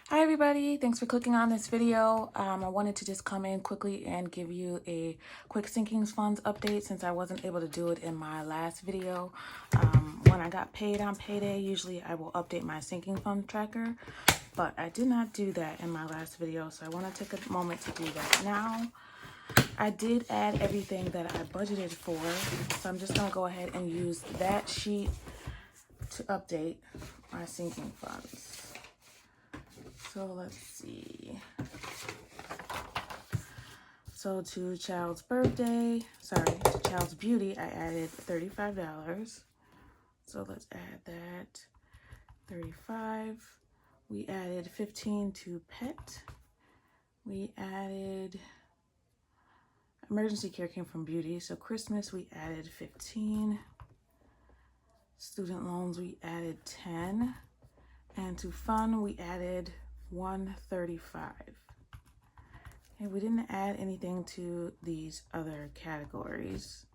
Hi everybody, thanks for clicking on this video. I wanted to just come in quickly and give you a quick sinking funds update since I wasn't able to do it in my last video. When I got paid on payday, usually I will update my sinking fund tracker, but I did not do that in my last video, so I want to take a moment to do that now. I did add everything that I budgeted for, so I'm just going to go ahead and use that sheet to update my sinking funds. So let's see. So to child's beauty, I added $35. So let's add that. 35. We added 15 to pet. We added emergency care came from beauty. So Christmas we added 15. Student loans we added 10. And to fun we added 135. Okay, we didn't add anything to these other categories.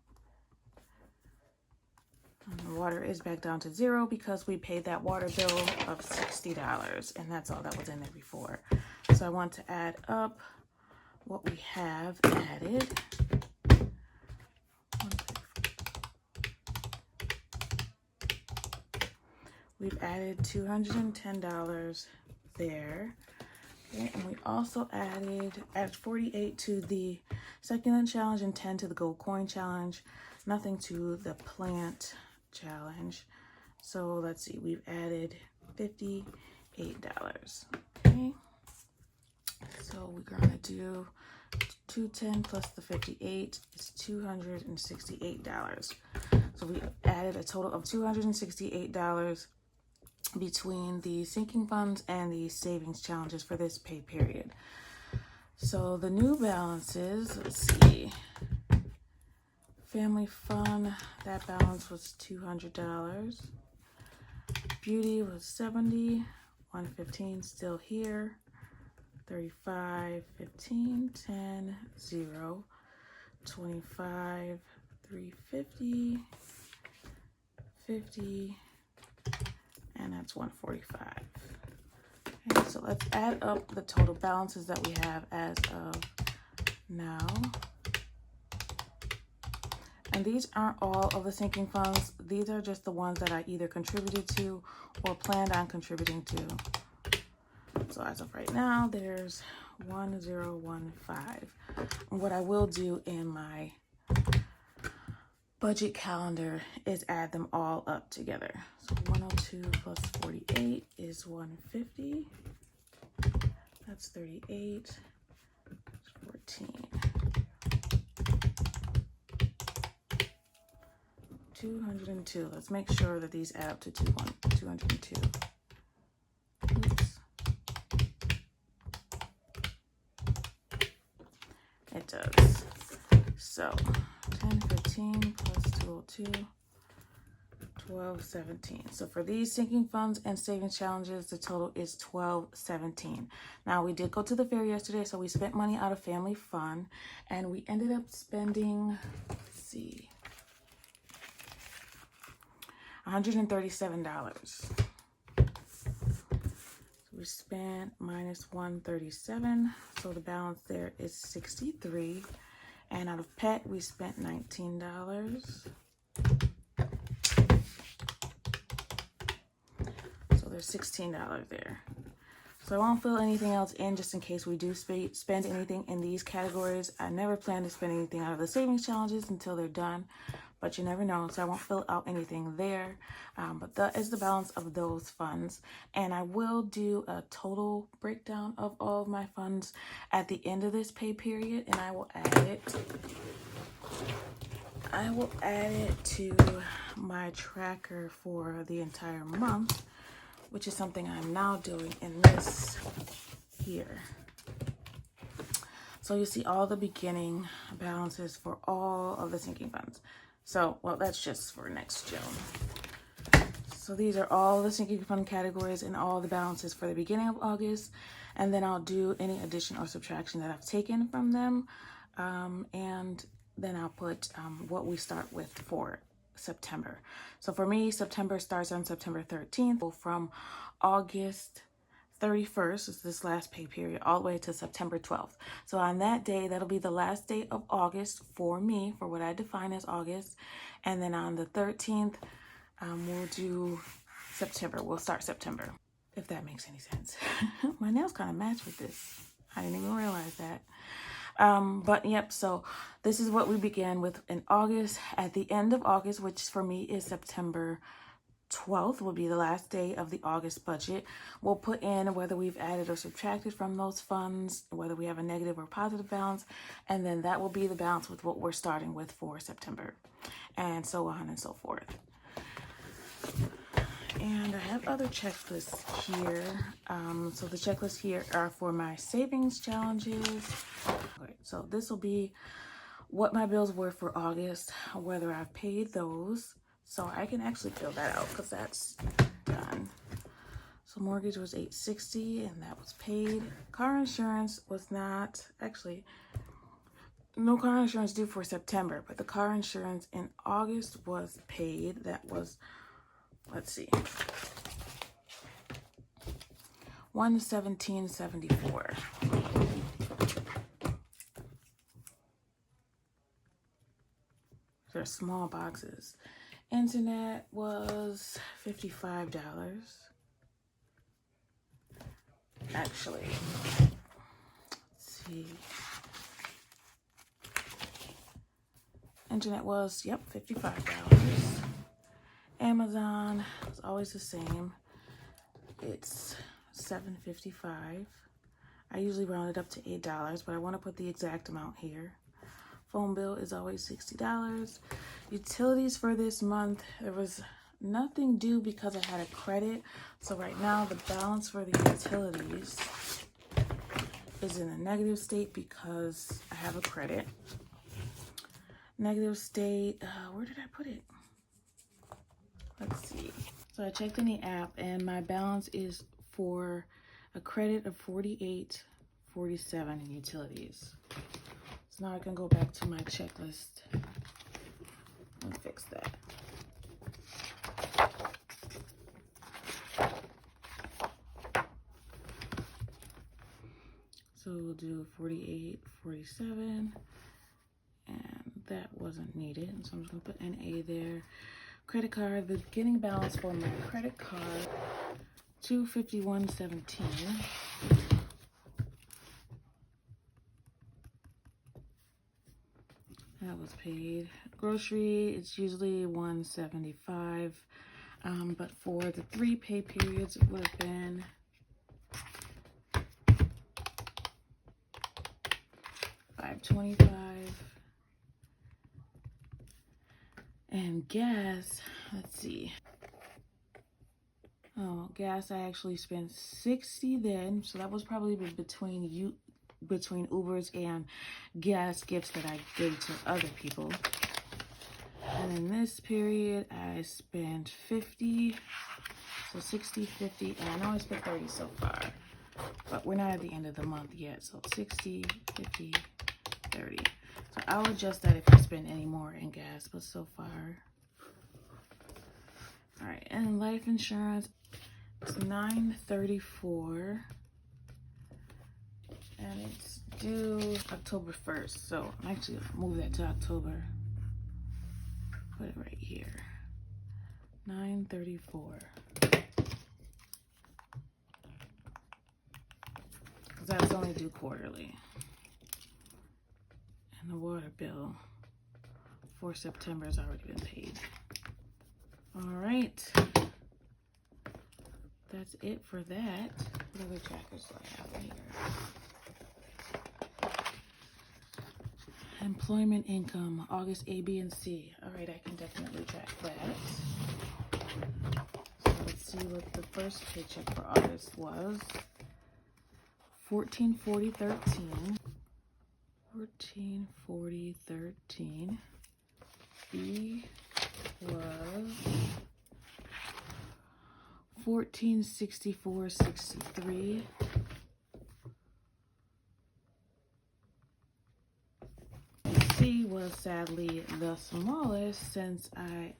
And the water is back down to 0 because we paid that water bill of $60, and that's all that was in there before. So I want to add up what we have added. We've added $210 there. Okay, and we also added 48 to the succulent challenge and 10 to the gold coin challenge. Nothing to the plant challenge. So let's see, we've added $58. Okay. So we're gonna do 210 plus the 58 is $268. So we added a total of $268 between the sinking funds and the savings challenges for this pay period. So the new balances, let's see. Family fun, that balance was $200. Beauty was 70, 115 still here. 35, 15, 10, 0, 25, 350, 50, and that's 145. Okay, so let's add up the total balances that we have as of now. And these aren't all of the sinking funds. These are just the ones that I either contributed to or planned on contributing to. So as of right now, there's 1015. And what I will do in my budget calendar is add them all up together. So 102 plus 48 is 150. That's 38. 14. 202. Let's make sure that these add up to 202. Oops. It does. So 1015 plus 202, 1217. So for these sinking funds and savings challenges, the total is 1217. Now we did go to the fair yesterday, so we spent money out of family fun, and we ended up spending, let's see, $137. So we spent minus 137, so the balance there is 63. And out of pet, we spent $19. So there's $16 there. So I won't fill anything else in just in case we do spend anything in these categories. I never plan to spend anything out of the savings challenges until they're done, but you never know, so I won't fill out anything there. But that is the balance of those funds. And I will do a total breakdown of all of my funds at the end of this pay period, and I will add it to my tracker for the entire month, which is something I'm now doing in this here. So you see all the beginning balances for all of the sinking funds. So, well, that's just for next June. So these are all the sinking fund categories and all the balances for the beginning of August. And then I'll do any addition or subtraction that I've taken from them. And then I'll put what we start with for September. So for me, September starts on September 13th. From August 31st is this last pay period all the way to September 12th. So on that day, that'll be the last day of August for me, for what I define as August. And then on the 13th, we'll do September. We'll start September, if that makes any sense. My nails kind of match with this. I didn't even realize that. But yep, so this is what we began with in August. At the end of August, which for me is September 12th, will be the last day of the August budget. We'll put in whether we've added or subtracted from those funds, whether we have a negative or positive balance, and then that will be the balance with what we're starting with for September, and so on and so forth. And I have other checklists here. So the checklists here are for my savings challenges. Okay, so this will be what my bills were for August, whether I've paid those. So I can actually fill that out because that's done. So mortgage was $860 and that was paid. Car insurance was not, actually, no car insurance due for September, but the car insurance in August was paid. That was, let's see, $117.74. They're small boxes. Internet was $55. Actually, let's see. Internet was, yep, $55. Amazon is always the same. It's $7.55. I usually round it up to $8, but I want to put the exact amount here. Phone bill is always $60. Utilities for this month, there was nothing due because I had a credit. So right now the balance for the utilities is in a negative state because I have a credit. Negative state, where did I put it? Let's see. So I checked in the app and my balance is for a credit of $48.47 in utilities. So now I can go back to my checklist and fix that. So we'll do $48.47, and that wasn't needed. So I'm just gonna put NA there. Credit card, the beginning balance for my credit card, $251.17. That was paid. Grocery, it's usually $175, but for the 3 pay periods, it would have been $525. And gas, let's see. Oh, gas, I actually spent $60 then, so that was probably between Ubers and gas gifts that I gave to other people. And in this period, I spent $50, so $60, $50, and I know I spent $30 so far, but we're not at the end of the month yet, so $60, $50, $30. So I'll adjust that if I spend any more in gas, but so far. All right, and life insurance, it's $934. And it's due October 1st. So I'm actually gonna move that to October. Put it right here. $934. Because that's only due quarterly. And the water bill for September has already been paid. All right. That's it for that. What other trackers do I have in here? Employment income, August A, B, and C. All right, I can definitely track that. So let's see what the first paycheck for August was. $14.40.13. $14.40.13. B was $14.64.63. C was sadly the smallest since I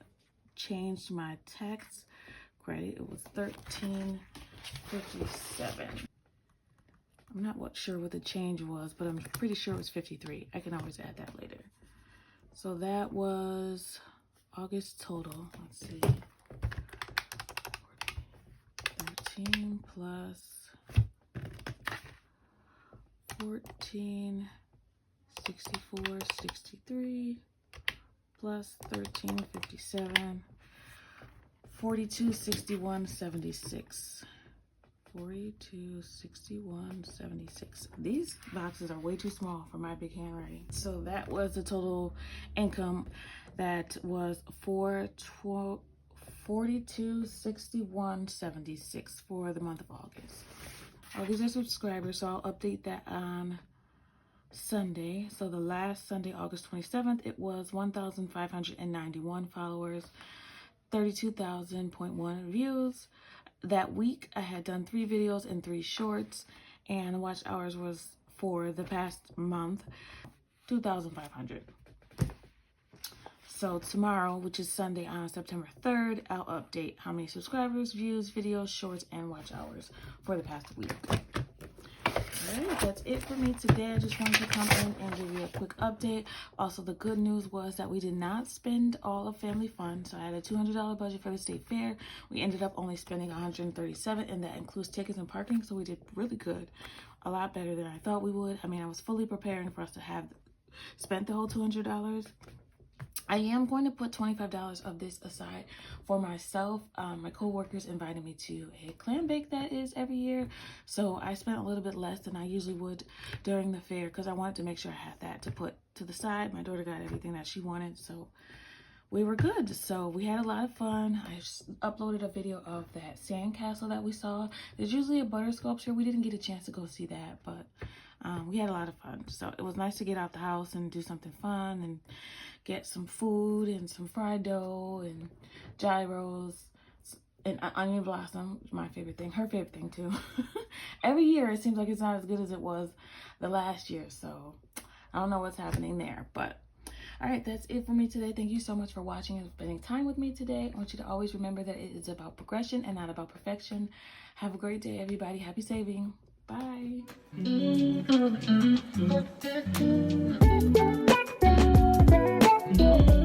changed my tax credit. It was $13.57. I'm not sure what the change was, but I'm pretty sure it was 53. I can always add that later. So that was August total. Let's see. 13 plus 14, 64, 63 plus 13, 57, 42, 61, 76. 42, 61, 76. These boxes are way too small for my big handwriting. So that was the total income. That was 42, 61, 76 for the month of August. Oh, these are subscribers, so I'll update that on Sunday. So the last Sunday, August 27th, it was 1,591 followers, 32,000.1 views. That week, I had done 3 videos and 3 shorts, and watch hours was for the past month, 2,500. So tomorrow, which is Sunday on September 3rd, I'll update how many subscribers, views, videos, shorts, and watch hours for the past week. Alright, that's it for me today. I just wanted to come in and give you a quick update. Also, the good news was that we did not spend all of family fun. So I had a $200 budget for the state fair. We ended up only spending $137, and that includes tickets and parking. So we did really good, a lot better than I thought we would. I mean, I was fully preparing for us to have spent the whole $200. I am going to put $25 of this aside for myself. My co-workers invited me to a clam bake that is every year. So I spent a little bit less than I usually would during the fair because I wanted to make sure I had that to put to the side. My daughter got everything that she wanted, so we were good. So we had a lot of fun. I just uploaded a video of that sandcastle that we saw. There's usually a butter sculpture. We didn't get a chance to go see that, but we had a lot of fun. So it was nice to get out the house and do something fun and get some food and some fried dough and gyros and onion blossom, my favorite thing, her favorite thing too. Every year it seems like it's not as good as it was the last year, so I don't know what's happening there. But all right, that's it for me today. Thank you so much for watching and spending time with me today. I want you to always remember that it is about progression and not about perfection. Have a great day, everybody. Happy saving. Bye. Thank you.